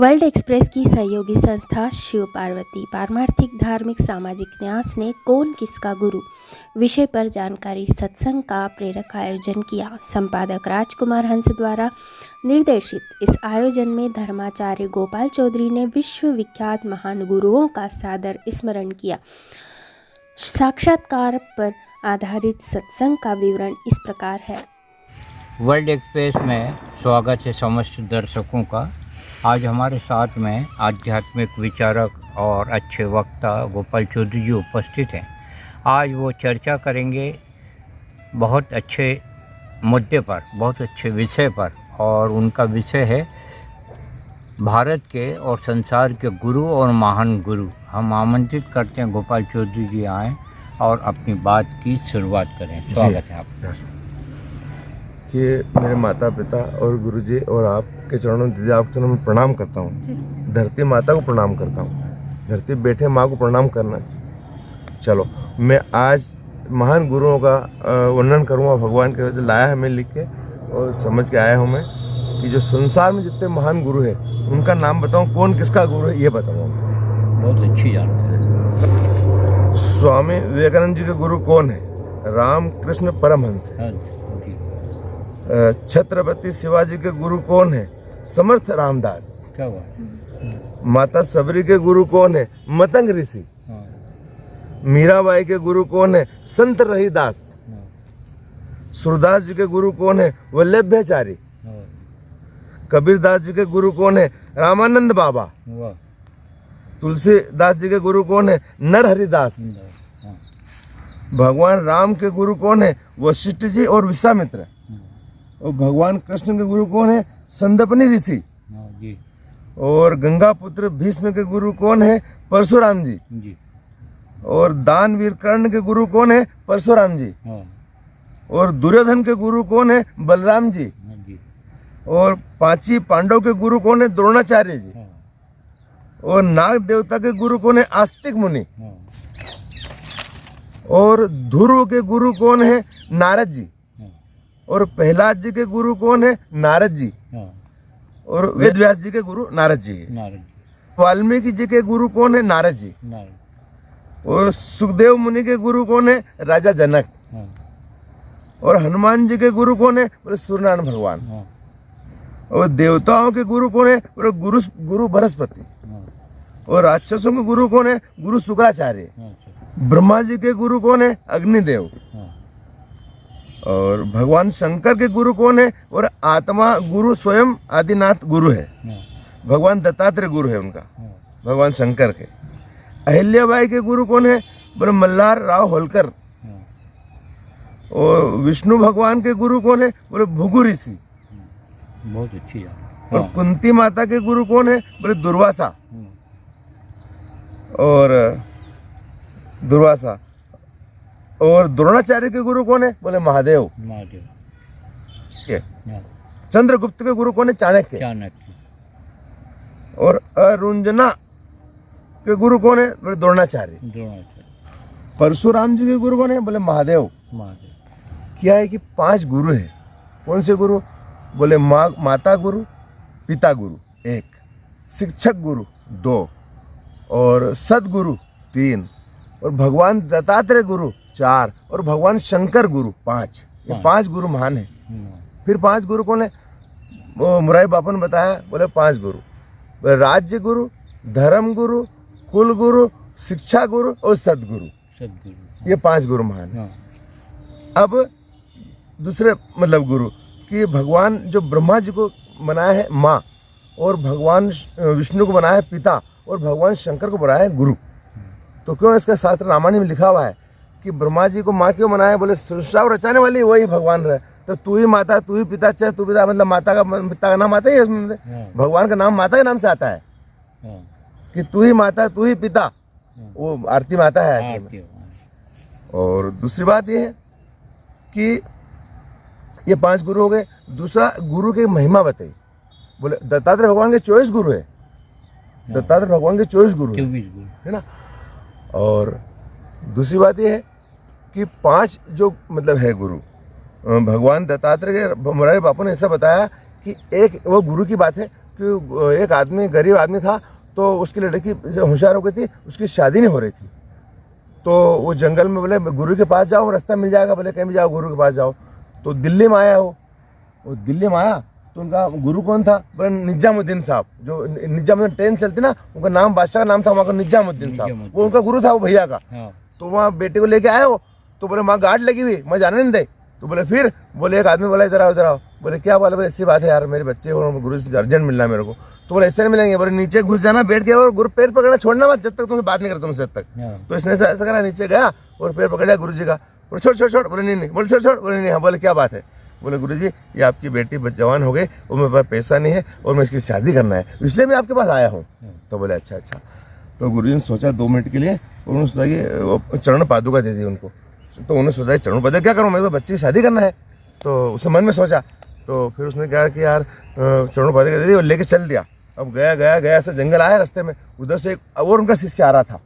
World express की सहयोगी संस्था शिव पार्वती पारमार्थिक धार्मिक सामाजिक न्यास ने कौन किसका गुरु विषय पर जानकारी सत्संग का प्रेरक आयोजन किया। संपादक राजकुमार हंस द्वारा निर्देशित इस आयोजन में धर्माचार्य गोपाल चौधरी ने विश्वविख्यात महान गुरुओं का सादर स्मरण किया। साक्षात्कार पर आधारित सत्संग का विवरण इस प्रकार है। वर्ल्ड एक्सप्रेस में स्वागत है समस्त दर्शकों का। आज हमारे साथ में आध्यात्मिक विचारक और अच्छे वक्ता गोपाल चौधरी जी उपस्थित हैं। आज वो चर्चा करेंगे बहुत अच्छे मुद्दे पर, बहुत अच्छे विषय पर, और उनका विषय है भारत के और संसार के गुरु और महान गुरु। हम आमंत्रित करते हैं गोपाल चौधरी जी आएँ और अपनी बात की शुरुआत करें। स्वागत है आपका। कि मेरे माता पिता और गुरुजी और आपके चरणों दीदी आपके चरणों में प्रणाम करता हूँ। धरती माता को प्रणाम करता हूँ। धरती बैठे माँ को प्रणाम करना चाहिए। चलो मैं आज महान गुरुओं का वर्णन करूँगा। भगवान के जो लाया है मैं लिख के और समझ के आया हूँ मैं कि जो संसार में जितने महान गुरु हैं उनका नाम बताऊँ, कौन किसका गुरु है ये बताऊँगा। बहुत अच्छी जानकारी। स्वामी विवेकानंद जी के गुरु कौन है? रामकृष्ण परमहंस है। छत्रपति शिवाजी के गुरु कौन है? समर्थ रामदास। क्या बात। माता सबरी के गुरु कौन है? मतंग ऋषि। मीराबाई के गुरु कौन है? संत रहीदास। सूरदास जी के गुरु कौन है? वल्लभाचारी। कबीरदास जी के गुरु कौन है? रामानंद बाबा। तुलसीदास जी के गुरु कौन है? नरहरिदास। भगवान राम के गुरु कौन है? वशिष्ठ जी और विश्वामित्र। और भगवान कृष्ण के गुरु कौन है? संदपनी ऋषि। और गंगा पुत्र भीष्म के गुरु कौन है? परशुराम जी। और दानवीर कर्ण के गुरु कौन है? परशुराम जी। और दुर्योधन के गुरु कौन है? बलराम जी। और पांची पांडव के गुरु कौन है? द्रोणाचार्य जी। और नाग देवता के गुरु कौन है? आस्तिक मुनि। और ध्रुव के गुरु कौन है? नारद जी। और प्रहलाद जी के गुरु कौन है? नारद जी। और वेद व्यास जी के गुरु नारद जी है। वाल्मीकि जी के गुरु कौन है? नारद जी। और सुखदेव मुनि के गुरु कौन है? राजा जनक। और हनुमान जी के गुरु कौन है? बोले सूर्यनारायण भगवान। और देवताओं के गुरु कौन है? बोले गुरु बृहस्पति। और राक्षसों के गुरु कौन है? गुरु शुक्राचार्य। ब्रह्मा जी के गुरु कौन है? अग्निदेव। और भगवान शंकर के गुरु कौन है? और आत्मा गुरु स्वयं आदिनाथ गुरु है। भगवान दत्तात्रेय गुरु है उनका, भगवान शंकर के। अहिल्याबाई के गुरु कौन है? बोले मल्हार राव होलकर। और विष्णु भगवान के गुरु कौन है? बोले भृगु ऋषि। बहुत अच्छी। और कुंती माता के गुरु कौन है? बोले दुर्वासा। और द्रोणाचार्य के गुरु कौन है? बोले महादेव। चंद्रगुप्त के गुरु कौन है? चाणक्य। और अरुंजना के गुरु कौन है? बोले द्रोणाचार्य। परशुराम जी के गुरु कौन है? बोले महादेव। क्या है कि 5 गुरु है। कौन से गुरु? बोले माता गुरु, पिता गुरु 1, शिक्षक गुरु 2, और सदगुरु 3, और भगवान दत्तात्रेय गुरु 4, और भगवान शंकर गुरु 5। ये 5 गुरु महान है। फिर 5 गुरु कौन है? वो मुरारी बापा ने बताया। बोले 5 गुरु: राज्य गुरु, धर्म गुरु, कुल गुरु, शिक्षा गुरु और सदगुरु। ये 5 गुरु महान है। अब दूसरे मतलब गुरु कि भगवान जो ब्रह्मा जी को बनाया है माँ, और भगवान विष्णु को बनाया है पिता, और भगवान शंकर को बनाया है गुरु। तो क्यों इसका शास्त्र रामायण में लिखा हुआ है कि ब्रह्मा जी को माँ क्यों बनाया? बोले सृष्टि और रचाने वाली वही भगवान रहे। तो तू ही माता, तू ही पिता, चाहे तू पिता मतलब माता का पिता का नाम आता ही है। भगवान का नाम माता के नाम से आता है कि तू ही माता, तू ही पिता। वो आरती में आता है। और दूसरी बात ये है कि ये 5 गुरु हो गए। दूसरा गुरु की महिमा बताई। बोले दत्तात्रेय भगवान के 24 गुरु है। दत्तात्रेय भगवान के 24 गुरु है ना। और दूसरी बात यह है कि 5 जो मतलब है गुरु, भगवान दत्तात्रेय के मुरारी बापू ने ऐसा बताया कि एक वो गुरु की बात है कि कि एक आदमी गरीब आदमी था, तो उसकी लड़की होशियार हो गई थी, उसकी शादी नहीं हो रही थी। तो वो जंगल में बोले गुरु के पास जाओ, रास्ता मिल जाएगा। बोले कहीं भी जाओ, गुरु के पास जाओ। तो दिल्ली में आया वो दिल्ली में आया तो उनका गुरु कौन था? बोले निजामुद्दीन साहब। जो निजामुद्दीन ट्रेन चलती ना, उनका नाम बादशाह का नाम था वहाँ का, निजामुद्दीन साहब। वो उनका गुरु था, वो भैया का। तो वहाँ बेटे को लेके आए हो, तो बोले वहाँ गार्ड लगी हुई, मैं जाने नहीं दे। तो बोले फिर बोले एक आदमी बोला इधर आओ इधर आओ। बोले क्या बोले? बोले ऐसी बात है यार, मेरे बच्चे और गुरु से अर्जेंट मिलना है मेरे को। तो बोले ऐसे नहीं मिलेंगे। बोले नीचे घुस जाना, बैठ के, और गुरु पैर पकड़ना छोड़ना मत, जब तक तुमसे बात नहीं करता तुमसे तब तक। तो इसने ऐसा करा, नीचे गया और पैर पकड़ लिया गुरु जी का। बोले छोड़ छोड़ छोड़। बोले नहीं। बोले छोड़ छोड़। बोले नहीं। हाँ। बोले क्या बात है? बोले गुरु जी ये आपकी बेटी जवान हो गई और मेरे पास पैसा नहीं है और मैं इसकी शादी करना है, इसलिए मैं आपके पास आया हूँ। तो बोले अच्छा। तो गुरु जी ने सोचा 2 मिनट के लिए, और उन्होंने सोचा कि चरण पादुका दे दी उनको। तो उन्होंने सोचा चरण पादुका क्या करूँ, मेरे को बच्चे की शादी करना है। तो उसने मन में सोचा, तो फिर उसने कहा कि यार चरण पादुका दे दी और लेके चल दिया। अब गया ऐसा जंगल आया, रास्ते में उधर से एक और उनका शिष्य आ रहा था,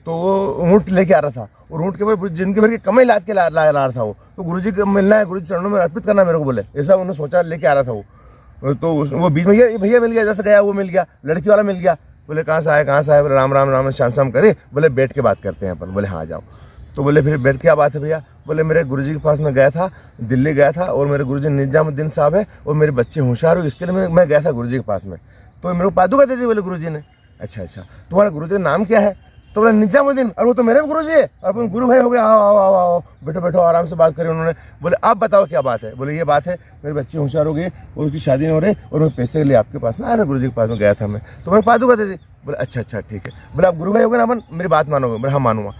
तो वो ऊँट लेके आ रहा था, और ऊँट के ऊपर जिंदगी भर की कमाई लाद के ला रहा था वो। तो गुरुजी को मिलना है, गुरुजी चरणों में अर्पित करना मेरे को, बोले ऐसा उन्होंने सोचा, लेके आ रहा था वो। तो वो बीच में ये भैया मिल गया, जैसे गया वो मिल गया, लड़की वाला मिल गया। बोले कहाँ से आए? बोले राम राम राम शाम शाम करे। बोले बैठ के बात करते हैं अपन। बोले हाँ जाओ। तो बोले फिर बैठ क्या बात है भैया? बोले मेरे गुरुजी के पास में गया था, दिल्ली गया था, और मेरे गुरुजी निजामुद्दीन साहब है और मेरे बच्चे होशियार हो, इसके लिए मैं गया था गुरुजी के पास में, तो मेरे को पादुका दे दी। बोले गुरुजी ने। अच्छा। तुम्हारा गुरुजी का नाम क्या है? तो बोला निजामुद्दीन। और वो तो मेरे भी गुरुजी है, और अपन गुरु भाई हो गए। आओ बैठो आराम से बात करें उन्होंने। बोले आप बताओ क्या बात है? बोले ये बात है, मेरे बच्चे होशियार हो गए और उसकी शादी नहीं हो रही, और मैं पैसे के लिए आपके पास में आया था, गुरुजी के पास में गया था मैं, तो मैंने पादुका दे दी। बोले अच्छा ठीक है। बोले आप गुरु भाई हो गए ना अपन, मेरी बात मानोगे? बोले हाँ मानूंगा।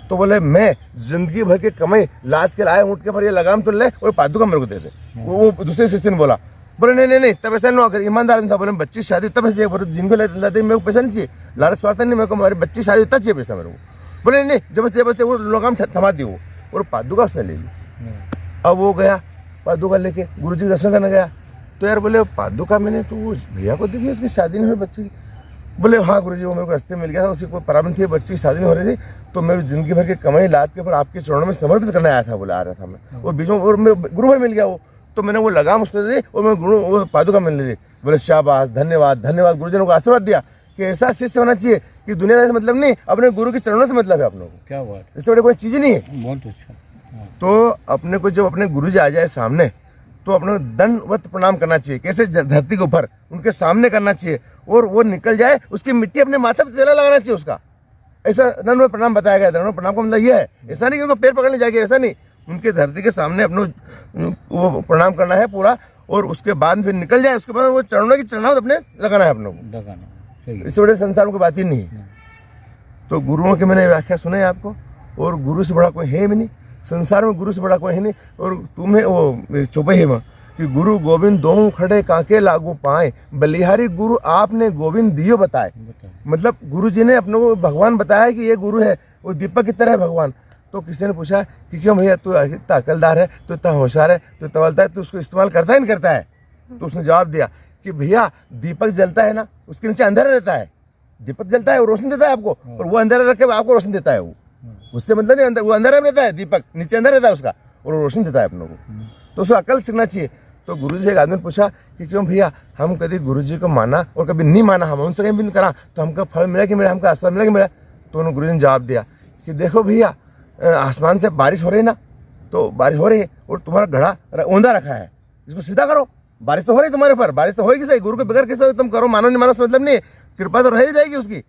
तो बोले मैं जिंदगी भर के कमाई लाद के लाया ऊँट के पर, ये लगाम तो ले और पादुका मेरे को दे दे। वो दूसरे शिष्य ने बोला। बोले नहीं तब ऐसा नहीं, अगर ईमानदार नहीं था। बोले बच्ची शादी तब ऐसे जिनको लाते मेरे को पैसा नहीं चाहिए, लालच स्वार्थ नहीं, मेरे को हमारी बच्ची शादी इतना चाहिए पैसा मेरे को। बोले नहीं जबरदस्ती वो लगाम थमा दी वो, और पादुका उसने ले ली। अब वो गया पादुका लेके गुरुजी दर्शन करने गया। तो यार बोले पादुका मैंने तो वो भैया को देखी, उसकी शादी नहीं हुई बच्ची की। बोले हाँ गुरुजी, वो मेरे को रास्ते मिल गया था, उसी को प्रॉब्लम थी, बच्ची की शादी नहीं हो रही थी, तो मेरी जिंदगी भर की कमाई लाद के ऊपर आपके चरणों में समर्पित करने आया था। बोले आ रहा था मैं, और बीच में और गुरु भाई मिल गया वो, तो मैंने वो लगाम उसको दे दी और मैं गुरु वो पादुका मिलने दी। बोले शाबाश, धन्यवाद। गुरुजी ने आशीर्वाद दिया कि ऐसा शिष्य होना चाहिए कि दुनिया से मतलब नहीं, अपने गुरु के चरणों से मतलब है अपनों को। क्या बात, इससे बड़ी कोई चीज नहीं है। बहुत अच्छा। तो अपने को जब अपने गुरुजी आ जाए सामने, तो अपने दंडवत प्रणाम करना चाहिए, कैसे धरती के ऊपर उनके सामने करना चाहिए, और वो निकल जाए उसकी मिट्टी अपने माथे पे तेला लगाना चाहिए उसका। ऐसा दंडवत प्रणाम बताया गया। दंडवत प्रणाम का मतलब ये है, ऐसा नहीं कि उनको पैर पकड़ने जाएगा, ऐसा नहीं, उनके धरती के सामने अपने वो प्रणाम करना है पूरा, और उसके बाद फिर निकल जाए, उसके बाद वो चरणों की चरणावत अपने लगाना है अपनों को। इससे बड़े संसार में कोई बात ही नहीं है। तो गुरुओं के मैंने व्याख्या सुने आपको, और गुरु से बड़ा कोई है भी नहीं संसार में, गुरु से बड़ा कोई है नहीं। और तुम्हें वो चौपाई है कि गुरु गोविंद दोहूं खड़े काके लागू पाए, बलिहारी गुरु आपने गोविंद दियो बताए। मतलब गुरु जी ने अपने को भगवान बताया कि ये गुरु है, वो दीपक की तरह है भगवान। तो किसी ने पूछा कि क्यों भैया तू इतना अकलदार है, तू इतना होशियार है, तू तवलता है, तू उसको इस्तेमाल करता है नहीं करता है? तो उसने जवाब दिया कि भैया दीपक जलता है ना, उसके नीचे अंधेरा रहता है, दीपक जलता है वो रोशनी देता है आपको, और वो अंधेरा रख के आपको रोशनी देता है। वो उससे मतलब नहीं, वो अंधेरा में रहता है, दीपक नीचे अंदर रहता है उसका, और रोशनी देता है अपनों को। तो उसको अकल सीखना चाहिए। तो गुरु जी से एक आदमी ने पूछा कि क्यों भैया हम कभी गुरु जी को माना और कभी नहीं माना, हम उनसे कहीं भी नहीं करा, तो हमका फल मिला कि मिला, हमका आशीर्वाद मिला कि मिला? तो उन्होंने गुरु जी ने जवाब दिया कि देखो भैया आसमान से बारिश हो रही है ना, तो बारिश हो रही है और तुम्हारा घड़ा औंधा रखा है, इसको सीधा करो, बारिश तो हो रही है तुम्हारे ऊपर, बारिश तो होगी सही, गुरु के बगैर कैसे तुम करो, मानो नहीं मानो मतलब नहीं, कृपा तो रह ही जाएगी उसकी।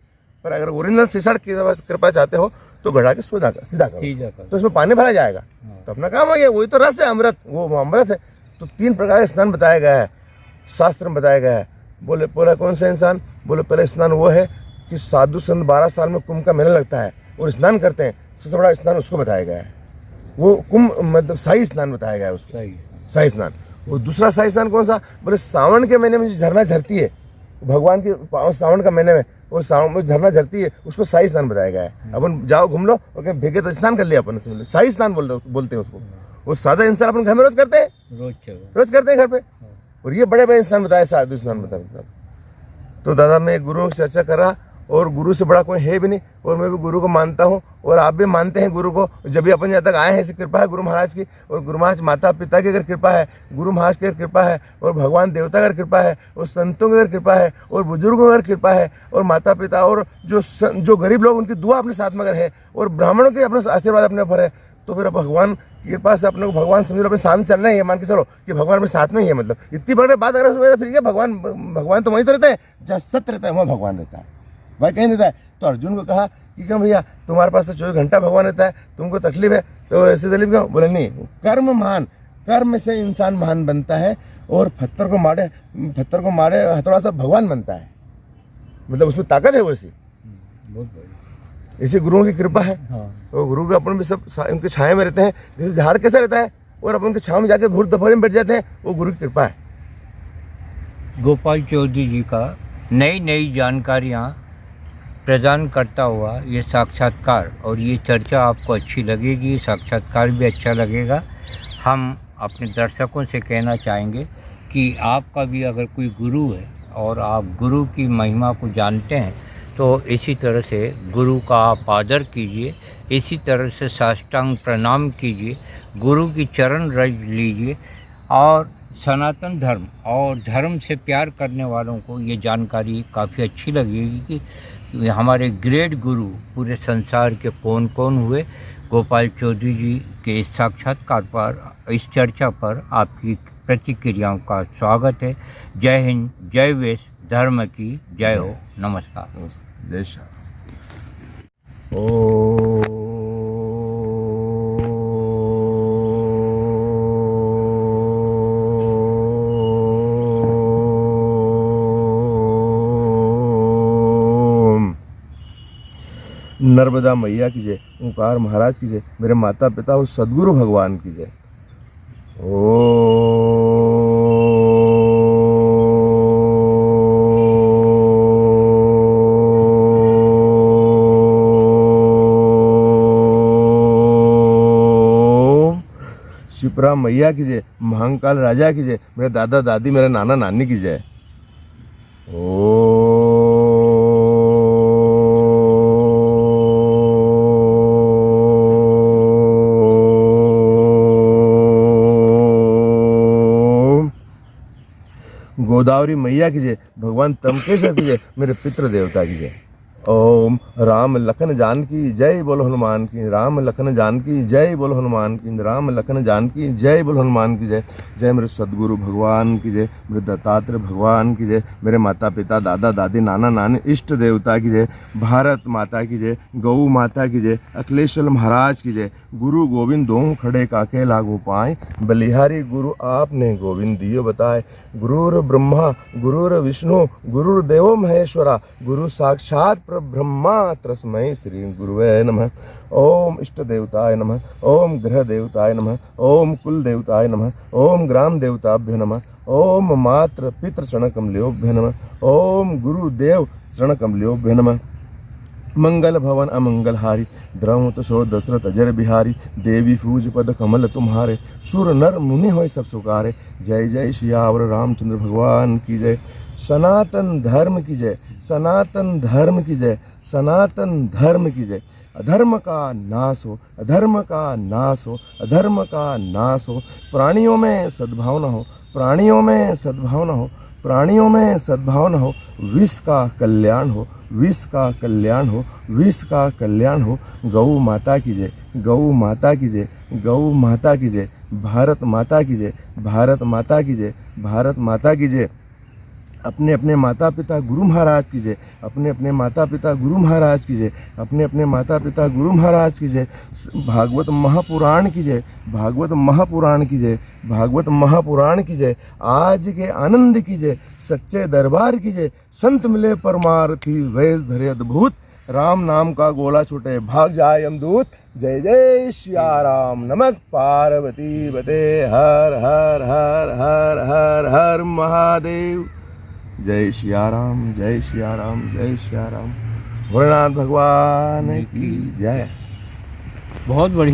पर अगर ओरिजिनल शीशा की कृपा चाहते हो तो घड़ा के सीधा करो, तो इसमें पानी भरा जाएगा, तो अपना काम हो गया। वही तो रस है, अमृत, वो अमृत है। तो 3 प्रकार का स्नान बताया गया है, शास्त्र में बताया गया है। बोले पहला कौन सा इंसान? बोले पहले स्नान वो है कि साधु संत 12 साल में कुंभ का मेला लगता है और स्नान करते हैं, सबसे बड़ा स्नान उसको बताया गया है। वो कुंभ मतलब शाही स्नान बताया गया है उसको, शाही स्नान। वो दूसरा शाही स्नान कौन सा? बोले सावन के महीने में जो झरना झरती है, भगवान की सावन का महीने में वो सावन में झरना झरती है, उसको शाही स्नान बताया गया है। अपन जाओ घूम लो और कहीं भीगे तो स्नान कर लिया अपन, उसमें शाही स्नान बोलते हैं उसको। वो सादा इंसान अपन घर में रोज करते हैं, रोज करते हैं घर पे, और ये बड़े बड़े स्नान बताए, साधु स्नान बताए। तो दादा मैं गुरुओं की चर्चा कर रहा, और गुरु से बड़ा कोई है भी नहीं, और मैं भी गुरु को मानता हूँ और आप भी मानते हैं गुरु को। जब भी अपन यहाँ तक आए हैं, ऐसी कृपा है गुरु महाराज की, और गुरु महाराज माता पिता की अगर कृपा है, गुरु महाराज की अगर कृपा है, और भगवान देवता की अगर कृपा है, और संतों की अगर कृपा है, और बुजुर्गों की अगर कृपा है, और माता पिता और जो गरीब लोग उनकी दुआ अपने साथ में अगर है, और ब्राह्मणों के अपने आशीर्वाद अपने ऊपर है, तो फिर भगवान की कृपा से अपने को भगवान समझ अपने साथ चल रहे हैं, मान के चलो कि भगवान अपने साथ में ही है। मतलब इतनी बड़ी बात अगर फिर क्या, भगवान तो वहीं तो रहता है जहाँ सत्य रहता है, वहाँ भगवान रहता है, भाई कहीं रहता है। तो अर्जुन को कहा कि क्यों भैया तुम्हारे पास तो 24 घंटा भगवान रहता है, तुमको तकलीफ है, तो ऐसी तकलीफ क्यों? बोले नहीं, कर्म से इंसान महान बनता है, और पत्थर को मारे हथौड़ा तो भगवान बनता है। मतलब उसमें ताकत है वैसी, इसी गुरुओं की कृपा है। तो गुरु के अपन भी सब उनके छाया में रहते हैं, जैसे झाड़ कैसा रहता है, और अपन उनके छाव में जाकर घूर दोपहर में बैठ जाते हैं, वो गुरु की कृपा है। गोपाल चौधरी जी का नई जानकारियाँ प्रदान करता हुआ ये साक्षात्कार और ये चर्चा आपको अच्छी लगेगी, साक्षात्कार भी अच्छा लगेगा। हम अपने दर्शकों से कहना चाहेंगे कि आपका भी अगर कोई गुरु है और आप गुरु की महिमा को जानते हैं, तो इसी तरह से गुरु का आप आदर कीजिए, इसी तरह से साष्टांग प्रणाम कीजिए, गुरु की चरण रज लीजिए, और सनातन धर्म और धर्म से प्यार करने वालों को ये जानकारी काफ़ी अच्छी लगेगी कि हमारे ग्रेट गुरु पूरे संसार के कौन कौन हुए। गोपाल चौधरी जी के इस साक्षात्कार पर, इस चर्चा पर आपकी प्रतिक्रियाओं का स्वागत है। जय हिंद, जय वैश्य धर्म की जय हो। नमस्कार। जय श्री राम। नर्मदा मैया की जय, ओंकार महाराज की जय, मेरे माता पिता और सदगुरु भगवान की जय। शिप्रा मैया की जय, महाकाल राजा की जय, मेरे दादा दादी मेरे नाना नानी की जय। गोदावरी मैया की जय, भगवान तमकेश्वर की जय, मेरे पितृ देवता की जय। ओम राम लखन जानकी जय बोलो हनुमान की, राम लखन जानकी जय बोलो हनुमान की, राम लखन जानकी जय बोलो हनुमान की जय। जय मेरे सदगुरु भगवान की जय, मेरे दत्तात्रेय भगवान की जय, मेरे माता पिता दादा दादी नाना नानी इष्ट देवता की जय, भारत माता की जय, गौ माता की जय, अखिलेश्वर महाराज की जय। गुरु गोविंद दों खड़े काके लागू पाए, बलिहारी गुरु आपने गोविंद दियो बताए। गुरुर ब्रह्मा गुरुर विष्णु गुरुर्देवो महेश्वरा, गुरु साक्षात ब्रह्मा तस्मै श्री गुरुवे नमः। ओम इष्ट देवताय नमः, ओम ग्रह देवताय नमः, ओम कुल देवताय नमः, ओम ग्राम देवताभ्यो नमः, ओम मात्र पितृ चरण कमल्योभ्यो नमः, ओम गुरुदेव चरण कमल्योभ्यो नमः। मंगल भवन अमंगल हारी, द्रौत शो दशरथ अजर बिहारी, देवी पूज पद कमल तुम्हारे, सुर नर मुनि होय सब सुकारे। जय जय सियावर रामचंद्र भगवान की जय। सनातन धर्म की जय, सनातन धर्म की जय, सनातन धर्म की जय। अधर्म का नाश हो, अधर्म का नाश हो, अधर्म का नाश हो। प्राणियों में सद्भावना हो, प्राणियों में सद्भावना हो, प्राणियों में सद्भावना हो। विश्व का कल्याण हो, विश्व का कल्याण हो, विश्व का कल्याण हो। गौ माता की जय, गौ माता की जय, गौ माता की जय। भारत माता की जय, भारत माता की जय, भारत माता की जय। अपने अपने माता पिता गुरु महाराज की जय, अपने अपने माता पिता गुरु महाराज की जय, अपने अपने माता पिता गुरु महाराज की जय। भागवत महापुराण की जय, भागवत महापुराण की जय, भागवत महापुराण की जय। आज के आनंद की जय, सच्चे दरबार की जय। संत मिले परमार्थी वेश धरे अद्भुत, राम नाम का गोला छूटे भाग जाए यमदूत। जय जय सिया राम, नमः पार्वती बते, हर हर हर हर हर हर महादेव। जय सिया राम, जय सिया राम, जय सिया राम। भोलेनाथ भगवान की जय। बहुत बढ़िया।